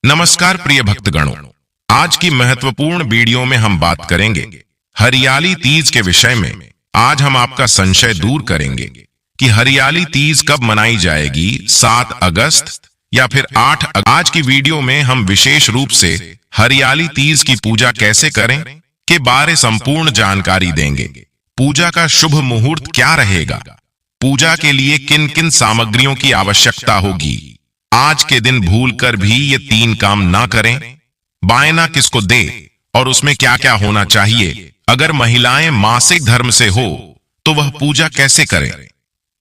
नमस्कार प्रिय भक्तगणों, आज की महत्वपूर्ण वीडियो में हम बात करेंगे हरियाली तीज के विषय में। आज हम आपका संशय दूर करेंगे कि हरियाली तीज कब मनाई जाएगी, 7 अगस्त या फिर 8 अगस्त। आज की वीडियो में हम विशेष रूप से हरियाली तीज की पूजा कैसे करें के बारे संपूर्ण जानकारी देंगे। पूजा का शुभ मुहूर्त क्या रहेगा, पूजा के लिए किन किन सामग्रियों की आवश्यकता होगी, आज के दिन भूलकर भी ये 3 काम ना करें, बायना किसको दे और उसमें क्या क्या होना चाहिए, अगर महिलाएं मासिक धर्म से हो तो वह पूजा कैसे करें।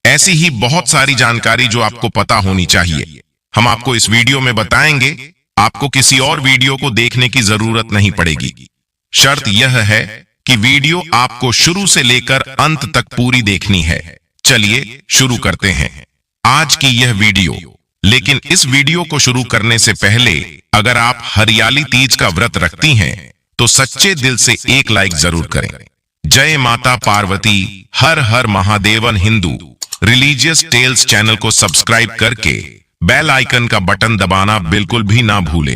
ऐसी ही बहुत सारी जानकारी जो आपको पता होनी चाहिए हम आपको इस वीडियो में बताएंगे। आपको किसी और वीडियो को देखने की जरूरत नहीं पड़ेगी। शर्त यह है कि वीडियो आपको शुरू से लेकर अंत तक पूरी देखनी है। चलिए शुरू करते हैं आज की यह वीडियो। लेकिन इस वीडियो को शुरू करने से पहले अगर आप हरियाली तीज का व्रत रखती हैं तो सच्चे दिल से एक लाइक जरूर करें। जय माता पार्वती, हर हर Mahadevan. Hindu religious tales channel को सब्सक्राइब करके बेल आइकन का बटन दबाना बिल्कुल भी ना भूले।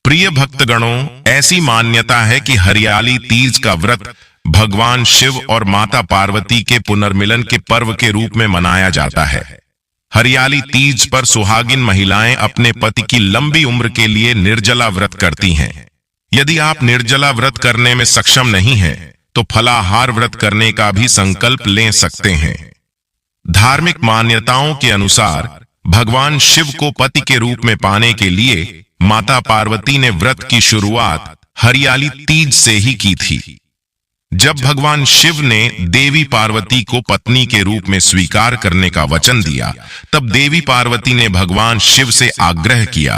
प्रिय भक्तगणों, ऐसी मान्यता है कि हरियाली तीज का व्रत भगवान शिव और माता पार्वती के पुनर्मिलन के पर्व के रूप में मनाया जाता है। हरियाली तीज पर सुहागिन महिलाएं अपने पति की लंबी उम्र के लिए निर्जला व्रत करती हैं। यदि आप निर्जला व्रत करने में सक्षम नहीं हैं तो फलाहार व्रत करने का भी संकल्प ले सकते हैं। धार्मिक मान्यताओं के अनुसार भगवान शिव को पति के रूप में पाने के लिए माता पार्वती ने व्रत की शुरुआत हरियाली तीज से ही की थी। जब भगवान शिव ने देवी पार्वती को पत्नी के रूप में स्वीकार करने का वचन दिया, तब देवी पार्वती ने भगवान शिव से आग्रह किया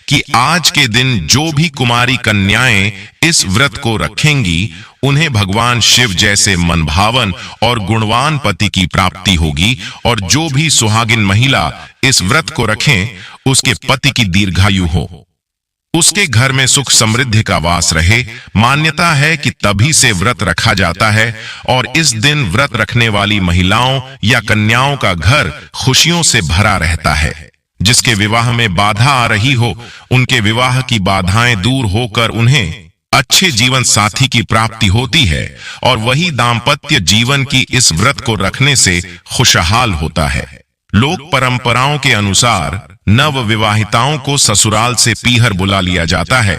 कि आज के दिन जो भी कुमारी कन्याएं इस व्रत को रखेंगी उन्हें भगवान शिव जैसे मनभावन और गुणवान पति की प्राप्ति होगी, और जो भी सुहागिन महिला इस व्रत को रखें उसके पति की दीर्घायु हो, उसके घर में सुख समृद्धि का वास रहे। मान्यता है कि तभी से व्रत रखा जाता है और इस दिन व्रत रखने वाली महिलाओं या कन्याओं का घर खुशियों से भरा रहता है। जिसके विवाह में बाधा आ रही हो उनके विवाह की बाधाएं दूर होकर उन्हें अच्छे जीवन साथी की प्राप्ति होती है, और वही दाम्पत्य जीवन की इस व्रत को रखने से खुशहाल होता है। लोक परंपराओं के अनुसार नव विवाहिताओं को ससुराल से पीहर बुला लिया जाता है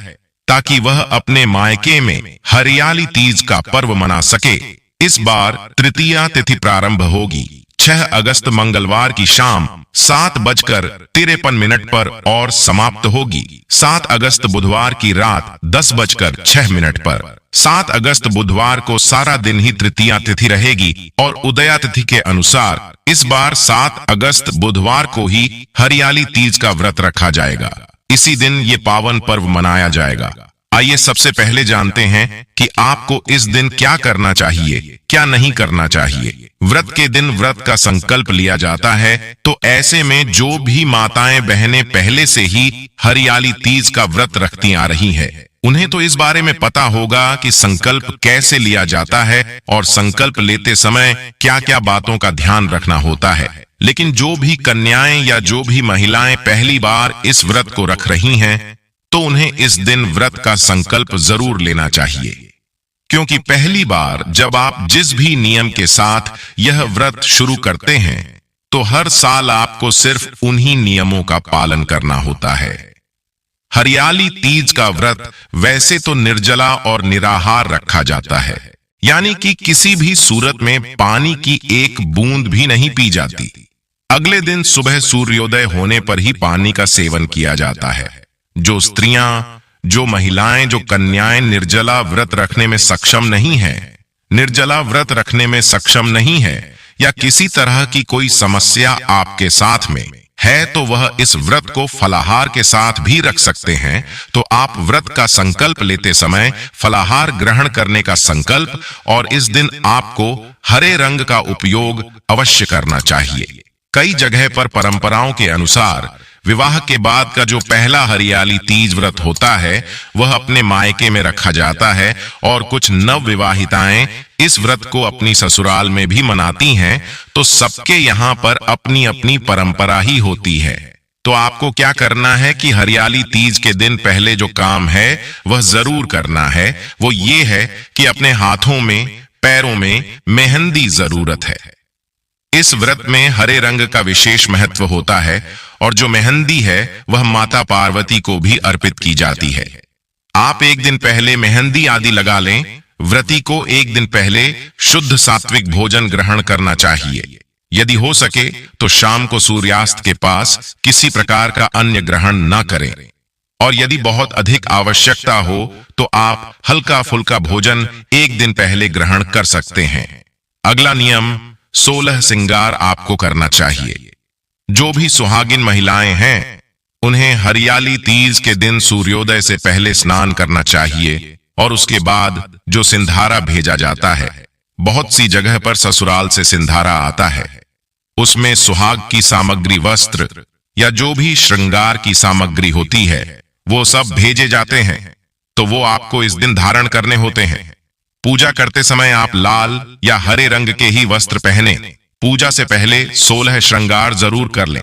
ताकि वह अपने मायके में हरियाली तीज का पर्व मना सके। इस बार तृतीया तिथि प्रारंभ होगी 6 अगस्त मंगलवार की शाम 7:53 पर और समाप्त होगी 7 अगस्त बुधवार की रात 10:06 पर। 7 अगस्त बुधवार को सारा दिन ही तृतीया तिथि रहेगी और उदया तिथि के अनुसार इस बार 7 अगस्त बुधवार को ही हरियाली तीज का व्रत रखा जाएगा। इसी दिन ये पावन पर्व मनाया जाएगा। आइए सबसे पहले जानते हैं कि आपको इस दिन क्या करना चाहिए, क्या नहीं करना चाहिए। व्रत के दिन व्रत का संकल्प लिया जाता है, तो ऐसे में जो भी माताएं बहनें पहले से ही हरियाली तीज का व्रत रखती आ रही हैं, उन्हें तो इस बारे में पता होगा कि संकल्प कैसे लिया जाता है और संकल्प लेते समय क्या क्या बातों का ध्यान रखना होता है। लेकिन जो भी कन्याएं या जो भी महिलाएं पहली बार इस व्रत को रख रही हैं तो उन्हें इस दिन व्रत का संकल्प जरूर लेना चाहिए, क्योंकि पहली बार जब आप जिस भी नियम के साथ यह व्रत शुरू करते हैं तो हर साल आपको सिर्फ उन्हीं नियमों का पालन करना होता है। हरियाली तीज का व्रत वैसे तो निर्जला और निराहार रखा जाता है, यानी कि किसी भी सूरत में पानी की एक बूंद भी नहीं पी जाती। अगले दिन सुबह सूर्योदय होने पर ही पानी का सेवन किया जाता है। जो स्त्रियां, जो महिलाएं, जो कन्याएं निर्जला व्रत रखने में सक्षम नहीं है, निर्जला व्रत रखने में सक्षम नहीं है या किसी तरह की कोई समस्या आपके साथ में है तो वह इस व्रत को फलाहार के साथ भी रख सकते हैं। तो आप व्रत का संकल्प लेते समय फलाहार ग्रहण करने का संकल्प, और इस दिन आपको हरे रंग का उपयोग अवश्य करना चाहिए। कई जगह पर परंपराओं के अनुसार विवाह के बाद का जो पहला हरियाली तीज व्रत होता है वह अपने मायके में रखा जाता है, और कुछ नव विवाहिताएं इस व्रत को अपनी ससुराल में भी मनाती हैं। तो सबके यहाँ पर अपनी अपनी परंपरा ही होती है। तो आपको क्या करना है कि हरियाली तीज के दिन पहले जो काम है वह जरूर करना है। वो ये है कि अपने हाथों में, पैरों में मेहंदी जरूरत है। इस व्रत में हरे रंग का विशेष महत्व होता है और जो मेहंदी है वह माता पार्वती को भी अर्पित की जाती है। आप एक दिन पहले मेहंदी आदि लगा लें। व्रती को एक दिन पहले शुद्ध सात्विक भोजन ग्रहण करना चाहिए। यदि हो सके तो शाम को सूर्यास्त के पास किसी प्रकार का अन्य ग्रहण न करें और यदि बहुत अधिक आवश्यकता हो तो आप हल्का फुल्का भोजन एक दिन पहले ग्रहण कर सकते हैं। अगला नियम, 16 श्रृंगार आपको करना चाहिए। जो भी सुहागिन महिलाएं हैं उन्हें हरियाली तीज के दिन सूर्योदय से पहले स्नान करना चाहिए और उसके बाद जो सिंधारा भेजा जाता है, बहुत सी जगह पर ससुराल से सिंधारा आता है, उसमें सुहाग की सामग्री, वस्त्र या जो भी श्रृंगार की सामग्री होती है वो सब भेजे जाते हैं। तो वो आपको इस दिन धारण करने होते हैं। पूजा करते समय आप लाल या हरे रंग के ही वस्त्र पहने। पूजा से पहले 16 श्रृंगार जरूर कर लें।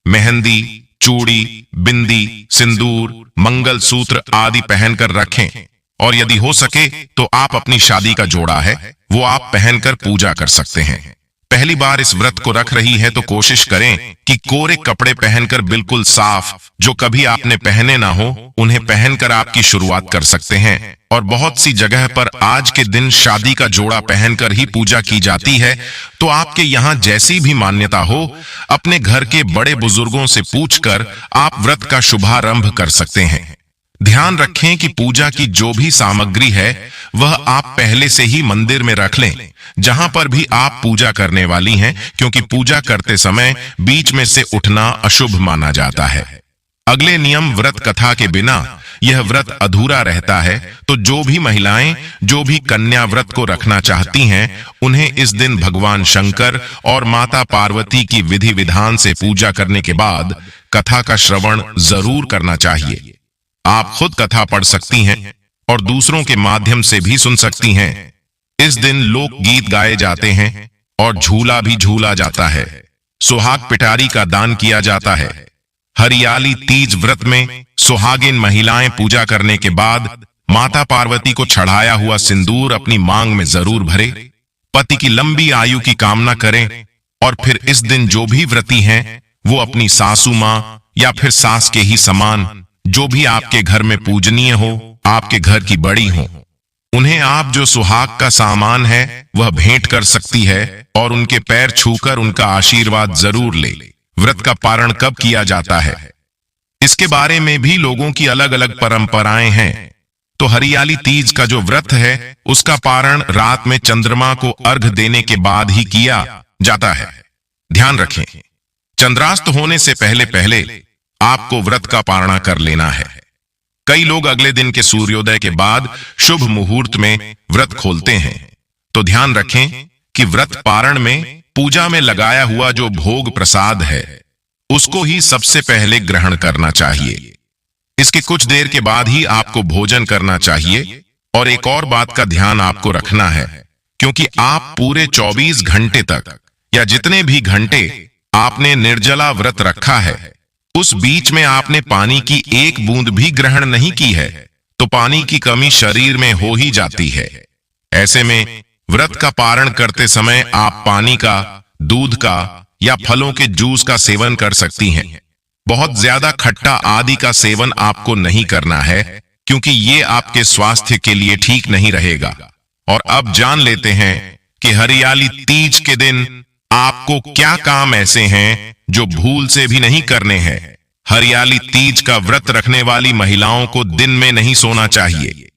मेहंदी, चूड़ी, बिंदी, सिंदूर, मंगल सूत्र आदि पहनकर रखें और यदि हो सके तो आप अपनी शादी का जोड़ा है वो आप पहनकर पूजा कर सकते हैं। पहली बार इस व्रत को रख रही है तो कोशिश करें कि कोरे कपड़े पहनकर, बिल्कुल साफ, जो कभी आपने पहने ना हो उन्हें पहनकर आपकी शुरुआत कर सकते हैं। और बहुत सी जगह पर आज के दिन शादी का जोड़ा पहनकर ही पूजा की जाती है। तो आपके यहाँ जैसी भी मान्यता हो, अपने घर के बड़े बुजुर्गों से पूछकर आप व्रत का शुभारंभ कर सकते हैं। ध्यान रखें कि पूजा की जो भी सामग्री है वह आप पहले से ही मंदिर में रख लें जहां पर भी आप पूजा करने वाली हैं, क्योंकि पूजा करते समय बीच में से उठना अशुभ माना जाता है। अगले नियम, व्रत कथा के बिना यह व्रत अधूरा रहता है। तो जो भी महिलाएं, जो भी कन्या व्रत को रखना चाहती हैं, उन्हें इस दिन भगवान शंकर और माता पार्वती की विधि विधान से पूजा करने के बाद कथा का श्रवण जरूर करना चाहिए। आप खुद कथा पढ़ सकती हैं और दूसरों के माध्यम से भी सुन सकती हैं। इस दिन लोक गीत गाए जाते हैं और झूला भी झूला जाता है। सुहाग पिटारी का दान किया जाता है। हरियाली तीज व्रत में सुहागिन महिलाएं पूजा करने के बाद माता पार्वती को चढ़ाया हुआ सिंदूर अपनी मांग में जरूर भरे, पति की लंबी आयु की कामना करें और फिर इस दिन जो भी व्रती हैं वो अपनी सासू मां या फिर सास के ही समान, जो भी आपके घर में पूजनीय हो, आपके घर की बड़ी हो, उन्हें आप जो सुहाग का सामान है वह भेंट कर सकती है और उनके पैर छूकर उनका आशीर्वाद जरूर ले। व्रत का पारण कब किया जाता है, इसके बारे में भी लोगों की अलग अलग परंपराएं हैं। तो हरियाली तीज का जो व्रत है उसका पारण रात में चंद्रमा को अर्घ देने के बाद ही किया जाता है। ध्यान रखें, चंद्रास्त होने से पहले पहले आपको व्रत का पारणा कर लेना है। कई लोग अगले दिन के सूर्योदय के बाद शुभ मुहूर्त में व्रत खोलते हैं। तो ध्यान रखें कि व्रत पारण में पूजा में लगाया हुआ जो भोग प्रसाद है उसको ही सबसे पहले ग्रहण करना चाहिए। इसके कुछ देर के बाद ही आपको भोजन करना चाहिए। और एक और बात का ध्यान आपको रखना है, क्योंकि आप पूरे 24 घंटे तक या जितने भी घंटे आपने निर्जला व्रत रखा है उस बीच में आपने पानी की एक बूंद भी ग्रहण नहीं की है, तो पानी की कमी शरीर में हो ही जाती है। ऐसे में व्रत का पारण करते समय आप पानी का, दूध का या फलों के जूस का सेवन कर सकती हैं। बहुत ज्यादा खट्टा आदि का सेवन आपको नहीं करना है, क्योंकि ये आपके स्वास्थ्य के लिए ठीक नहीं रहेगा। और अब जान लेते हैं कि हरियाली तीज के दिन आपको क्या काम ऐसे हैं जो भूल से भी नहीं करने हैं। हरियाली तीज का व्रत रखने वाली महिलाओं को दिन में नहीं सोना चाहिए।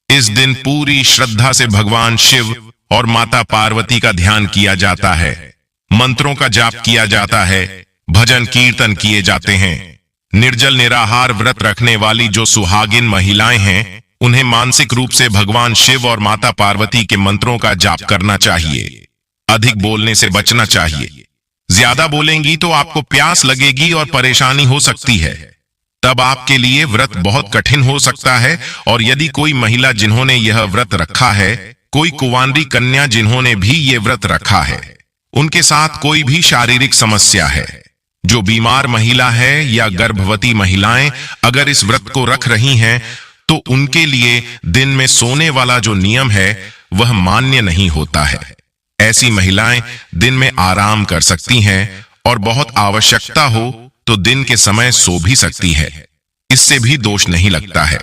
इस दिन पूरी श्रद्धा से भगवान शिव और माता पार्वती का ध्यान किया जाता है, मंत्रों का जाप किया जाता है, भजन कीर्तन किए जाते हैं। निर्जल निराहार व्रत रखने वाली जो सुहागिन महिलाएं हैं उन्हें मानसिक रूप से भगवान शिव और माता पार्वती के मंत्रों का जाप करना चाहिए। अधिक बोलने से बचना चाहिए। ज्यादा बोलेंगी तो आपको प्यास लगेगी और परेशानी हो सकती है, तब आपके लिए व्रत बहुत कठिन हो सकता है। और यदि कोई महिला जिन्होंने यह व्रत रखा है, कोई कुंवारी कन्या जिन्होंने भी ये व्रत रखा है, उनके साथ कोई भी शारीरिक समस्या है, जो बीमार महिला है या गर्भवती महिलाएं अगर इस व्रत को रख रही हैं, तो उनके लिए दिन में सोने वाला जो नियम है वह मान्य नहीं होता है। ऐसी महिलाएं दिन में आराम कर सकती हैं और बहुत आवश्यकता हो तो दिन के समय सो भी सकती है, इससे भी दोष नहीं लगता है।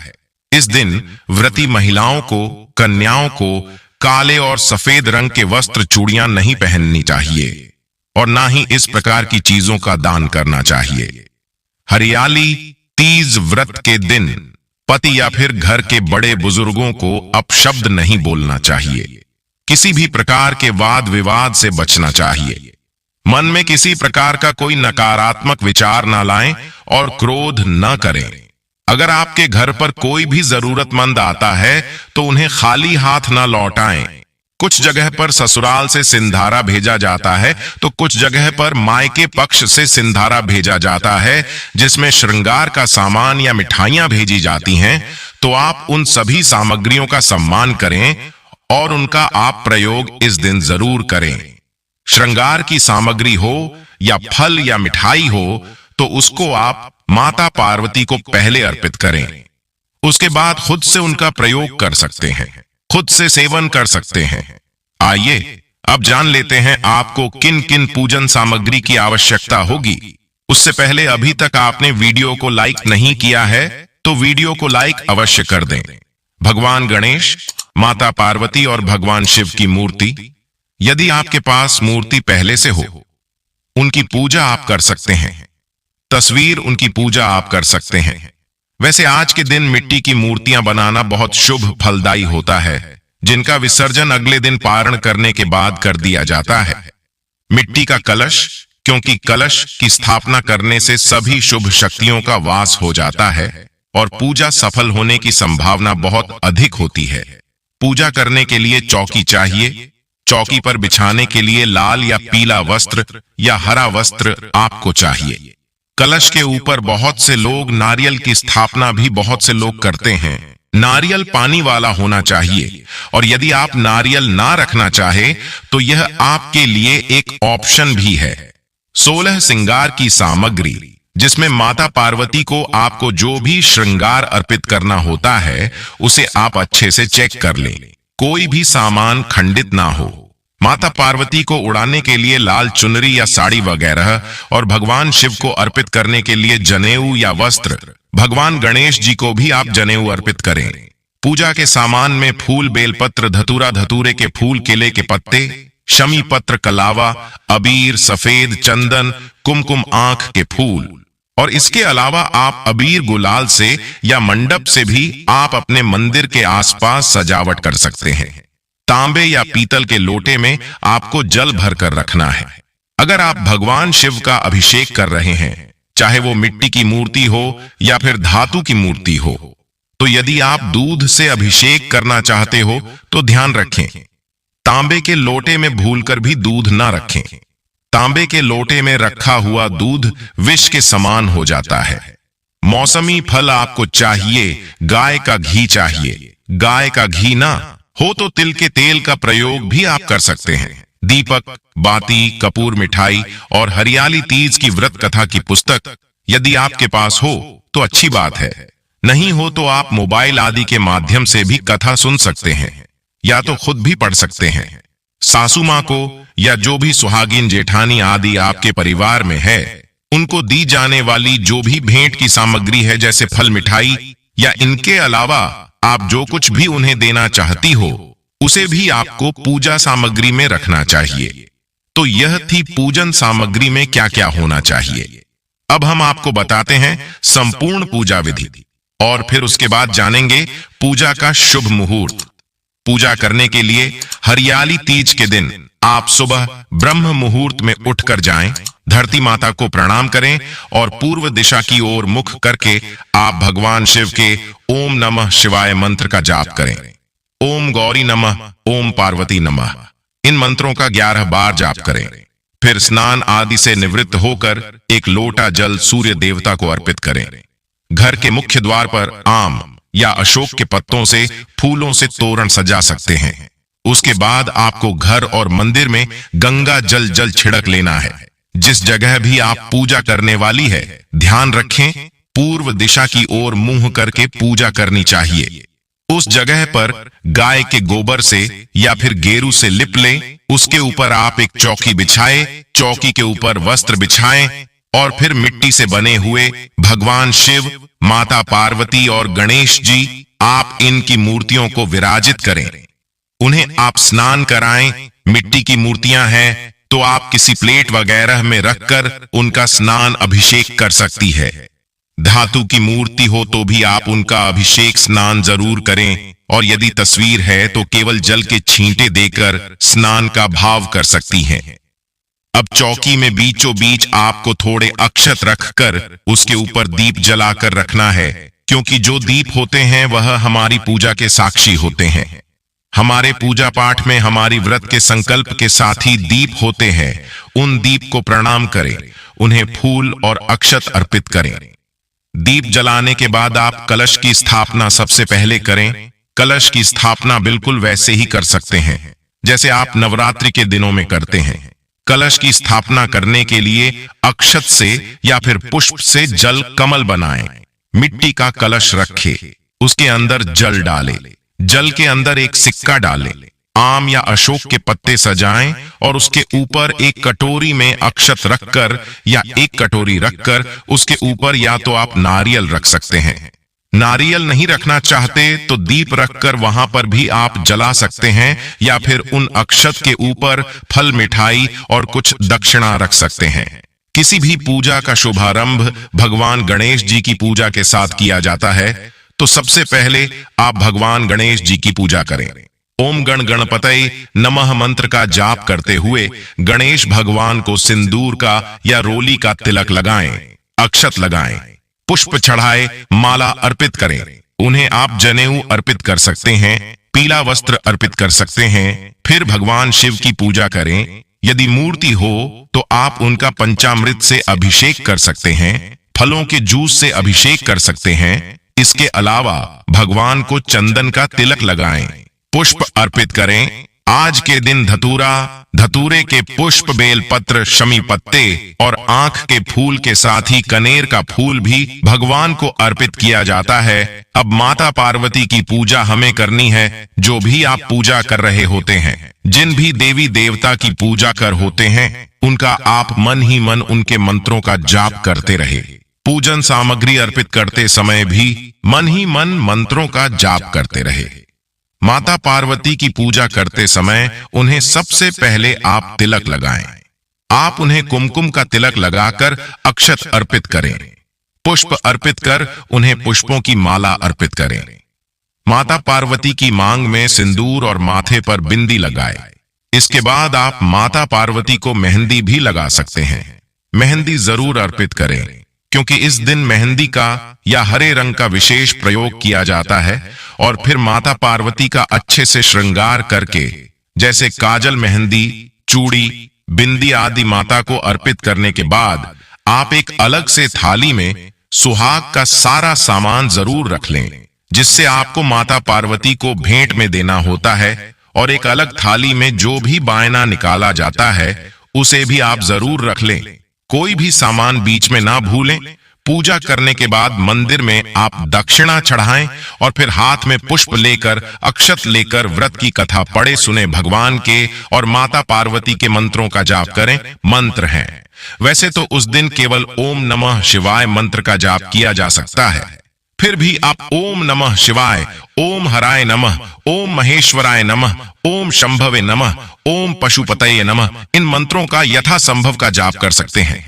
इस दिन व्रती महिलाओं को, कन्याओं को काले और सफेद रंग के वस्त्र, चूड़ियां नहीं पहननी चाहिए और ना ही इस प्रकार की चीजों का दान करना चाहिए। हरियाली तीज व्रत के दिन पति या फिर घर के बड़े बुजुर्गों को अपशब्द नहीं बोलना चाहिए। किसी भी प्रकार के वाद विवाद से बचना चाहिए। मन में किसी प्रकार का कोई नकारात्मक विचार ना लाएं और क्रोध न करें। अगर आपके घर पर कोई भी जरूरतमंद आता है तो उन्हें खाली हाथ ना लौटाएं। कुछ जगह पर ससुराल से सिंधारा भेजा जाता है तो कुछ जगह पर मायके पक्ष से सिंधारा भेजा जाता है, जिसमें श्रृंगार का सामान या मिठाइयां भेजी जाती हैं। तो आप उन सभी सामग्रियों का सम्मान करें और उनका आप प्रयोग इस दिन जरूर करें। श्रृंगार की सामग्री हो या फल या मिठाई हो तो उसको आप माता पार्वती को पहले अर्पित करें। उसके बाद खुद से उनका प्रयोग कर सकते हैं, खुद से सेवन कर सकते हैं। आइए अब जान लेते हैं आपको किन किन पूजन सामग्री की आवश्यकता होगी। उससे पहले अभी तक आपने वीडियो को लाइक नहीं किया है तो वीडियो को लाइक अवश्य कर दें। भगवान गणेश, माता पार्वती और भगवान शिव की मूर्ति, यदि आपके पास मूर्ति पहले से हो, उनकी पूजा आप कर सकते हैं। तस्वीर, उनकी पूजा आप कर सकते हैं। वैसे आज के दिन मिट्टी की मूर्तियां बनाना बहुत शुभ फलदायी होता है, जिनका विसर्जन अगले दिन पारण करने के बाद कर दिया जाता है। मिट्टी का कलश, क्योंकि कलश की स्थापना करने से सभी शुभ शक्तियों का वास हो जाता है और पूजा सफल होने की संभावना बहुत अधिक होती है। पूजा करने के लिए चौकी चाहिए। चौकी पर बिछाने के लिए लाल या पीला वस्त्र या हरा वस्त्र आपको चाहिए। कलश के ऊपर बहुत से लोग नारियल की स्थापना भी बहुत से लोग करते हैं। नारियल पानी वाला होना चाहिए और यदि आप नारियल ना रखना चाहे तो यह आपके लिए एक ऑप्शन भी है। 16 श्रृंगार की सामग्री, जिसमें माता पार्वती को आपको जो भी श्रृंगार अर्पित करना होता है उसे आप अच्छे से चेक कर लें, कोई भी सामान खंडित ना हो। माता पार्वती को उड़ाने के लिए लाल चुनरी या साड़ी वगैरह और भगवान शिव को अर्पित करने के लिए जनेऊ या वस्त्र। भगवान गणेश जी को भी आप जनेऊ अर्पित करें। पूजा के सामान में फूल, बेलपत्र, धतूरा, धतूरे के फूल, केले के पत्ते, शमी पत्र, कलावा, अबीर, सफेद चंदन, कुमकुम आंख के फूल और इसके अलावा आप अबीर, गुलाल से या मंडप से भी आप अपने मंदिर के आसपास सजावट कर सकते हैं। तांबे या पीतल के लोटे में आपको जल भरकर रखना है। अगर आप भगवान शिव का अभिषेक कर रहे हैं, चाहे वो मिट्टी की मूर्ति हो या फिर धातु की मूर्ति हो, तो यदि आप दूध से अभिषेक करना चाहते हो तो ध्यान रखें, तांबे के लोटे में भूलकर भी दूध ना रखें। तांबे के लोटे में रखा हुआ दूध विष के समान हो जाता है। मौसमी फल आपको चाहिए। गाय का घी चाहिए। गाय का घी ना हो तो तिल के तेल का प्रयोग भी आप कर सकते हैं। दीपक, बाती, कपूर, मिठाई और हरियाली तीज की व्रत कथा की पुस्तक यदि आपके पास हो तो अच्छी बात है, नहीं हो तो आप मोबाइल आदि के माध्यम से भी कथा सुन सकते हैं या तो खुद भी पढ़ सकते हैं। सासू माँ को या जो भी सुहागिन, जेठानी आदि आपके परिवार में है, उनको दी जाने वाली जो भी भेंट की सामग्री है, जैसे फल, मिठाई या इनके अलावा आप जो कुछ भी उन्हें देना चाहती हो, उसे भी आपको पूजा सामग्री में रखना चाहिए। तो यह थी पूजन सामग्री में क्या क्या होना चाहिए। अब हम आपको बताते हैं संपूर्ण पूजा विधि और फिर उसके बाद जानेंगे पूजा का शुभ मुहूर्त। पूजा करने के लिए हरियाली तीज के दिन आप सुबह ब्रह्म मुहूर्त में उठकर जाएं, धरती माता को प्रणाम करें और पूर्व दिशा की ओर मुख करके आप भगवान शिव के ओम नमः शिवाय मंत्र का जाप करें। ओम गौरी नमः, ओम पार्वती नमः, इन मंत्रों का 11 बार जाप करें। फिर स्नान आदि से निवृत्त होकर एक लोटा जल सूर्य देवता को अर्पित करें। घर के मुख्य द्वार पर आम या अशोक के पत्तों से, फूलों से तोरण सजा सकते हैं। उसके बाद आपको घर और मंदिर में गंगा जल छिड़क लेना है, जिस जगह भी आप पूजा करने वाली है, ध्यान रखें पूर्व दिशा की ओर मुंह करके पूजा करनी चाहिए। उस जगह पर गाय के गोबर से या फिर गेरू से लिप लें। उसके ऊपर आप एक चौकी बिछाए, चौकी के ऊपर वस्त्र बिछाएं और फिर मिट्टी से बने हुए भगवान शिव, माता पार्वती और गणेश जी, आप इनकी मूर्तियों को विराजित करें। उन्हें आप स्नान कराएं। मिट्टी की मूर्तियां हैं तो आप किसी प्लेट वगैरह में रखकर उनका स्नान अभिषेक कर सकती है। धातु की मूर्ति हो तो भी आप उनका अभिषेक स्नान जरूर करें, और यदि तस्वीर है तो केवल जल के छींटे देकर स्नान का भाव कर सकती हैं। अब चौकी में बीचों बीच आपको थोड़े अक्षत रखकर उसके ऊपर दीप जलाकर रखना है, क्योंकि जो दीप होते हैं वह हमारी पूजा के साक्षी होते हैं। हमारे पूजा पाठ में हमारी व्रत के संकल्प के साथ ही दीप होते हैं। उन दीप को प्रणाम करें, उन्हें फूल और अक्षत अर्पित करें। दीप जलाने के बाद आप कलश की स्थापना सबसे पहले करें। कलश की स्थापना बिल्कुल वैसे ही कर सकते हैं जैसे आप नवरात्रि के दिनों में करते हैं। कलश की स्थापना करने के लिए अक्षत से या फिर पुष्प से जल कमल बनाएं। मिट्टी का कलश रखें, उसके अंदर जल डालें। जल के अंदर एक सिक्का डालें। आम या अशोक के पत्ते सजाएं और उसके ऊपर एक कटोरी में अक्षत रखकर या एक कटोरी रखकर उसके ऊपर या तो आप नारियल रख सकते हैं। नारियल नहीं रखना चाहते तो दीप रखकर वहां पर भी आप जला सकते हैं, या फिर उन अक्षत के ऊपर फल, मिठाई और कुछ दक्षिणा रख सकते हैं। किसी भी पूजा का शुभारंभ भगवान गणेश जी की पूजा के साथ किया जाता है, तो सबसे पहले आप भगवान गणेश जी की पूजा करें। ओम गण गणपतये नमः मंत्र का जाप करते हुए गणेश भगवान को सिंदूर का या रोली का तिलक लगाएं, अक्षत लगाएं, पुष्प चढ़ाए, माला अर्पित करें। उन्हें आप जनेऊ अर्पित कर सकते हैं, पीला वस्त्र अर्पित कर सकते हैं। फिर भगवान शिव की पूजा करें। यदि मूर्ति हो तो आप उनका पंचामृत से अभिषेक कर सकते हैं, फलों के जूस से अभिषेक कर सकते हैं। इसके अलावा भगवान को चंदन का तिलक लगाएं, पुष्प अर्पित करें। आज के दिन धतूरे के पुष्प, बेल पत्र, शमी पत्ते और आंख के फूल के साथ ही कनेर का फूल भी भगवान को अर्पित किया जाता है। अब माता पार्वती की पूजा हमें करनी है। जो भी आप पूजा कर रहे होते हैं, जिन भी देवी देवता की पूजा कर होते हैं, उनका आप मन ही मन उनके मंत्रों का जाप करते रहे। पूजन सामग्री अर्पित करते समय भी मन ही मन मंत्रों का जाप करते रहे। माता पार्वती की पूजा करते समय उन्हें सबसे पहले आप तिलक लगाएं। आप उन्हें कुमकुम का तिलक लगाकर अक्षत अर्पित करें। पुष्प अर्पित कर उन्हें पुष्पों की माला अर्पित करें। माता पार्वती की मांग में सिंदूर और माथे पर बिंदी लगाएं। इसके बाद आप माता पार्वती को मेहंदी भी लगा सकते हैं। मेहंदी जरूर अर्पित करें, क्योंकि इस दिन मेहंदी का या हरे रंग का विशेष प्रयोग किया जाता है। और फिर माता पार्वती का अच्छे से श्रृंगार करके, जैसे काजल, मेहंदी, चूड़ी, बिंदी आदि माता को अर्पित करने के बाद आप एक अलग से थाली में सुहाग का सारा सामान जरूर रख लें, जिससे आपको माता पार्वती को भेंट में देना होता है। और एक अलग थाली में जो भी बायना निकाला जाता है उसे भी आप जरूर रख लें। कोई भी सामान बीच में ना भूलें। पूजा करने के बाद मंदिर में आप दक्षिणा चढ़ाएं और फिर हाथ में पुष्प लेकर, अक्षत लेकर व्रत की कथा पढ़े सुने भगवान के और माता पार्वती के मंत्रों का जाप करें। मंत्र हैं, वैसे तो उस दिन केवल ओम नमः शिवाय मंत्र का जाप किया जा सकता है। फिर भी आप ओम नमः शिवाय, ओम हराय नमः, ओम महेश्वराय नमः, ओम शंभवे नमः, ओम पशुपतये नमः, इन मंत्रों का यथासंभव का जाप कर सकते हैं।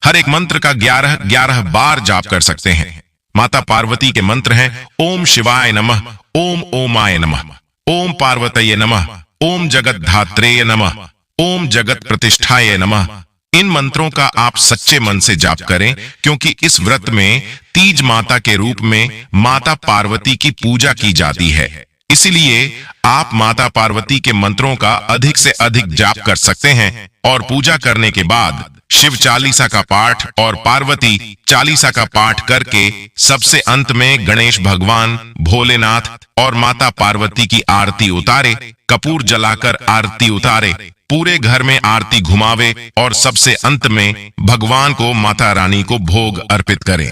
हर एक मंत्र का 11 बार जाप कर सकते हैं। माता पार्वती के मंत्र हैं ओम शिवाय नमः, ओम ओमाय नमः, ओम पार्वतये नमः, ओम जगत धात्रेय नमः, ओम जगत प्रतिष्ठाय नमः। इन मंत्रों का आप सच्चे मन से जाप करें, क्योंकि इस व्रत में तीज माता के रूप में माता पार्वती की पूजा की जाती है। इसलिए आप माता पार्वती के मंत्रों का अधिक से अधिक जाप कर सकते हैं। और पूजा करने के बाद शिव चालीसा का पाठ और पार्वती चालीसा का पाठ करके सबसे अंत में गणेश भगवान, भोलेनाथ और माता पार्वती की आरती उतारे। कपूर जलाकर आरती उतारे। पूरे घर में आरती घुमावे और सबसे अंत में भगवान को माता रानी को भोग अर्पित करें।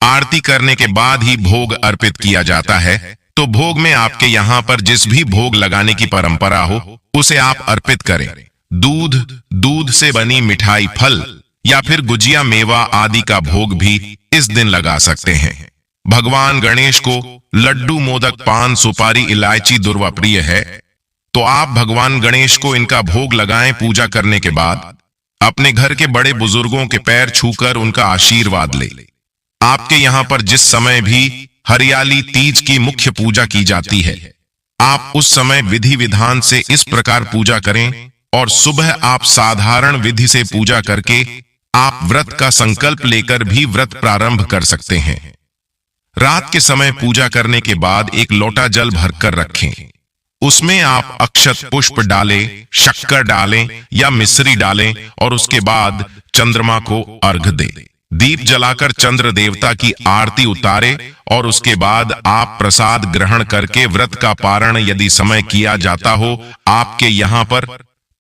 आरती करने के बाद ही भोग अर्पित किया जाता है, तो भोग में आपके यहाँ पर जिस भी भोग लगाने की परंपरा हो उसे आप अर्पित करें। दूध से बनी मिठाई, फल या फिर गुजिया, मेवा आदि का भोग भी इस दिन लगा सकते हैं। भगवान गणेश को लड्डू, मोदक, पान, सुपारी, इलायची दुर्वा प्रिय है, तो आप भगवान गणेश को इनका भोग लगाएं। पूजा करने के बाद अपने घर के बड़े बुजुर्गों के पैर छूकर उनका आशीर्वाद ले। आपके यहाँ पर जिस समय भी हरियाली तीज की मुख्य पूजा की जाती है, आप उस समय विधि विधान से इस प्रकार पूजा करें और सुबह आप साधारण विधि से पूजा करके आप व्रत का संकल्प लेकर भी व्रत प्रारंभ कर सकते हैं। रात के समय पूजा करने के बाद एक लोटा जल भरकर रखें। उसमें आप अक्षत पुष्प डालें, शक्कर डालें या मिश्री डालें और उसके बाद चंद्रमा को अर्घ दें। दीप जलाकर चंद्र देवता की आरती उतारे और उसके बाद आप प्रसाद ग्रहण करके व्रत का पारण यदि समय किया जाता हो आपके यहाँ पर,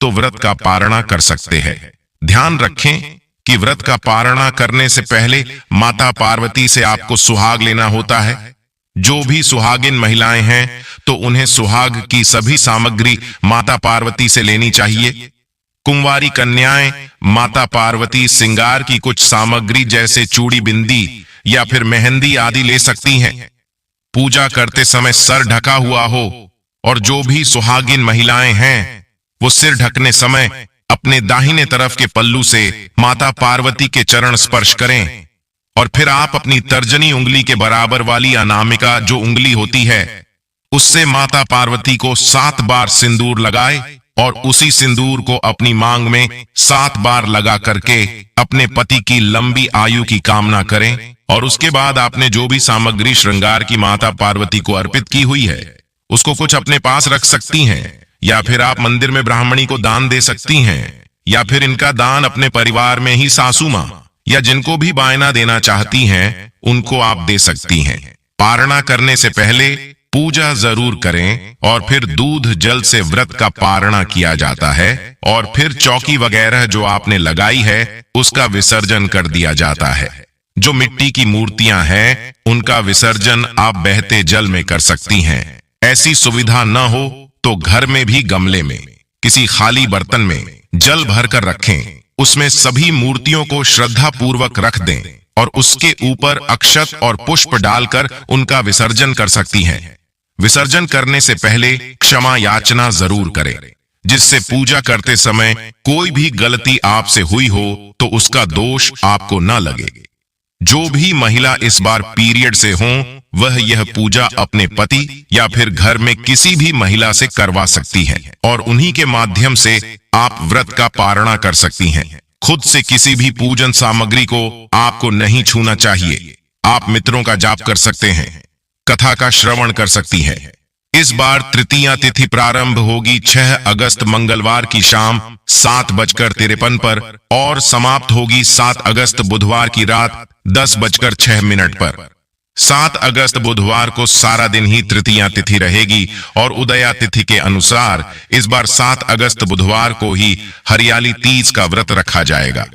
तो व्रत का पारणा कर सकते हैं। ध्यान रखें कि व्रत का पारणा करने से पहले माता पार्वती से आपको सुहाग लेना होता है। जो भी सुहागिन महिलाएं हैं तो उन्हें सुहाग की सभी सामग्री माता पार्वती से लेनी चाहिए। कुंवारी कन्याएं माता पार्वती श्रृंगार की कुछ सामग्री जैसे चूड़ी, बिंदी या फिर मेहंदी आदि ले सकती हैं। पूजा करते समय सर ढका हुआ हो और जो भी सुहागिन महिलाएं हैं वो सिर ढकने समय अपने दाहिने तरफ के पल्लू से माता पार्वती के चरण स्पर्श करें और फिर आप अपनी तर्जनी उंगली के बराबर वाली अनामिका जो उंगली होती है उससे माता पार्वती को 7 बार सिंदूर लगाए और उसी सिंदूर को अपनी मांग में 7 बार लगा करके अपने पति की लंबी आयु की कामना करें। और उसके बाद आपने जो भी सामग्री श्रृंगार की माता पार्वती को अर्पित की हुई है उसको कुछ अपने पास रख सकती हैं या फिर आप मंदिर में ब्राह्मणी को दान दे सकती हैं या फिर इनका दान अपने परिवार में ही सासू मां या जिनको भी बायना देना चाहती हैं उनको आप दे सकती हैं। पारणा करने से पहले पूजा जरूर करें और फिर दूध जल से व्रत का पारणा किया जाता है और फिर चौकी वगैरह जो आपने लगाई है उसका विसर्जन कर दिया जाता है। जो मिट्टी की मूर्तियां हैं उनका विसर्जन आप बहते जल में कर सकती हैं। ऐसी सुविधा न हो तो घर में भी गमले में किसी खाली बर्तन में जल भरकर रखें। उसमें सभी मूर्तियों को श्रद्धा पूर्वक रख दें और उसके ऊपर अक्षत और पुष्प डालकर उनका विसर्जन कर सकती हैं। विसर्जन करने से पहले क्षमा याचना जरूर करें, जिससे पूजा करते समय कोई भी गलती आपसे हुई हो तो उसका दोष आपको न लगे। जो भी महिला इस बार पीरियड से हो वह यह पूजा अपने पति या फिर घर में किसी भी महिला से करवा सकती है और उन्हीं के माध्यम से आप व्रत का पारणा कर सकती हैं। खुद से किसी भी पूजन सामग्री को आपको नहीं छूना चाहिए। आप मित्रों का जाप कर सकते हैं, कथा का श्रवण कर सकती हैं। इस बार तृतीया तिथि प्रारंभ होगी 6 अगस्त मंगलवार की शाम 7:53 पर और समाप्त होगी 7 अगस्त बुधवार की रात 10:06 पर। 7 अगस्त बुधवार को सारा दिन ही तृतीया तिथि रहेगी और उदया तिथि के अनुसार इस बार 7 अगस्त बुधवार को ही हरियाली तीज का व्रत रखा जाएगा।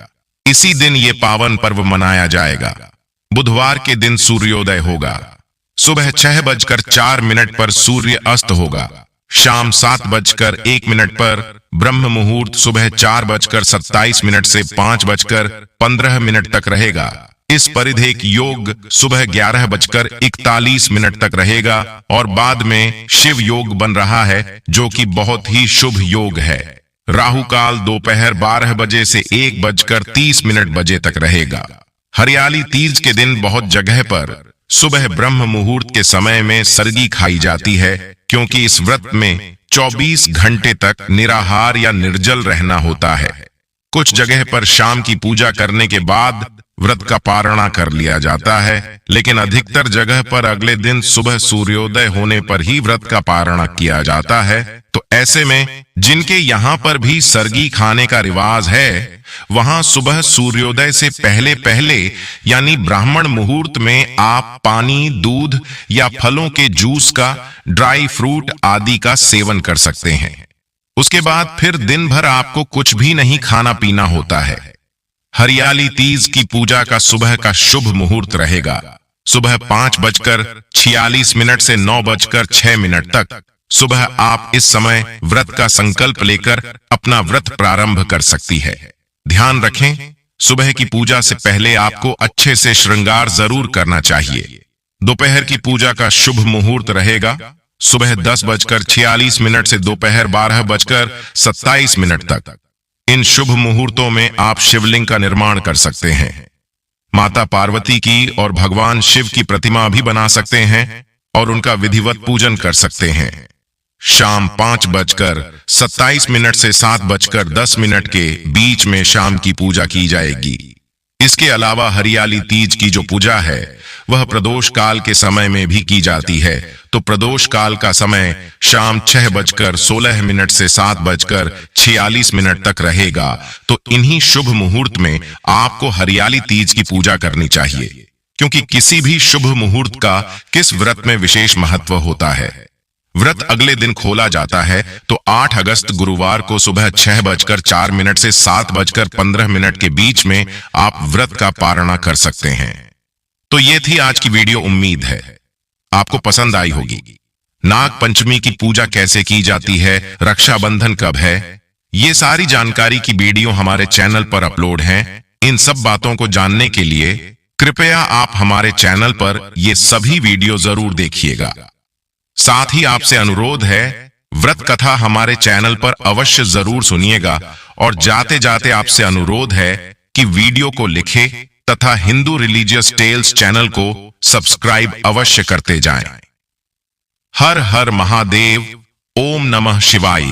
इसी दिन ये पावन पर्व मनाया जाएगा। बुधवार के दिन सूर्योदय होगा। सुबह 6:04 पर सूर्य अस्त होगा। शाम 7:01 पर ब्रह्म मुहूर्त सुबह 4:27 से 5:15 तक रहेगा। इस परिधेक योग सुबह 11:41 तक रहेगा और बाद में शिव योग बन रहा है जो कि बहुत ही शुभ योग है। राहु काल दोपहर 12 बजे से 1:30 बजे तक रहेगा। हरियाली तीज के दिन बहुत जगह पर सुबह ब्रह्म मुहूर्त के समय में सरगी खाई जाती है, क्योंकि इस व्रत में 24 घंटे तक निराहार या निर्जल रहना होता है। कुछ जगह पर शाम की पूजा करने के बाद व्रत का पारणा कर लिया जाता है, लेकिन अधिकतर जगह पर अगले दिन सुबह सूर्योदय होने पर ही व्रत का पारणा किया जाता है। तो ऐसे में जिनके यहाँ पर भी सरगी खाने का रिवाज है, वहां सुबह सूर्योदय से पहले पहले यानी ब्राह्मण मुहूर्त में आप पानी, दूध या फलों के जूस का, ड्राई फ्रूट आदि का सेवन कर सकते हैं। उसके बाद फिर दिन भर आपको कुछ भी नहीं खाना पीना होता है। हरियाली तीज की पूजा का सुबह का शुभ मुहूर्त रहेगा सुबह 5:46 से 9:06 तक। सुबह आप इस समय व्रत का संकल्प लेकर अपना व्रत प्रारंभ कर सकती है। ध्यान रखें, सुबह की पूजा से पहले आपको अच्छे से श्रृंगार जरूर करना चाहिए। दोपहर की पूजा का शुभ मुहूर्त रहेगा सुबह 10:46 से दोपहर 12:27 तक। इन शुभ मुहूर्तों में आप शिवलिंग का निर्माण कर सकते हैं। माता पार्वती की और भगवान शिव की प्रतिमा भी बना सकते हैं और उनका विधिवत पूजन कर सकते हैं। शाम 5:27 से 7:10 के बीच में शाम की पूजा की जाएगी। इसके अलावा हरियाली तीज की जो पूजा है वह प्रदोष काल के समय में भी की जाती है। तो प्रदोष काल का समय शाम 6:16 से 7:46 तक रहेगा। तो इन्हीं शुभ मुहूर्त में आपको हरियाली तीज की पूजा करनी चाहिए, क्योंकि किसी भी शुभ मुहूर्त का किस व्रत में विशेष महत्व होता है। व्रत अगले दिन खोला जाता है तो 8 अगस्त गुरुवार को सुबह 6:04 से 7:15 के बीच में आप व्रत का पारणा कर सकते हैं। तो ये थी आज की वीडियो। उम्मीद है आपको पसंद आई होगी। नाग पंचमी की पूजा कैसे की जाती है, रक्षाबंधन कब है, ये सारी जानकारी की वीडियो हमारे चैनल पर अपलोड है। इन सब बातों को जानने के लिए कृपया आप हमारे चैनल पर ये सभी वीडियो जरूर देखिएगा। साथ ही आपसे अनुरोध है, व्रत कथा हमारे चैनल पर अवश्य जरूर सुनिएगा। और जाते जाते आपसे अनुरोध है कि वीडियो को लिखे तथा हिंदू रिलीजियस टेल्स चैनल को सब्सक्राइब अवश्य करते जाएं। हर हर महादेव। ओम नमः शिवाय।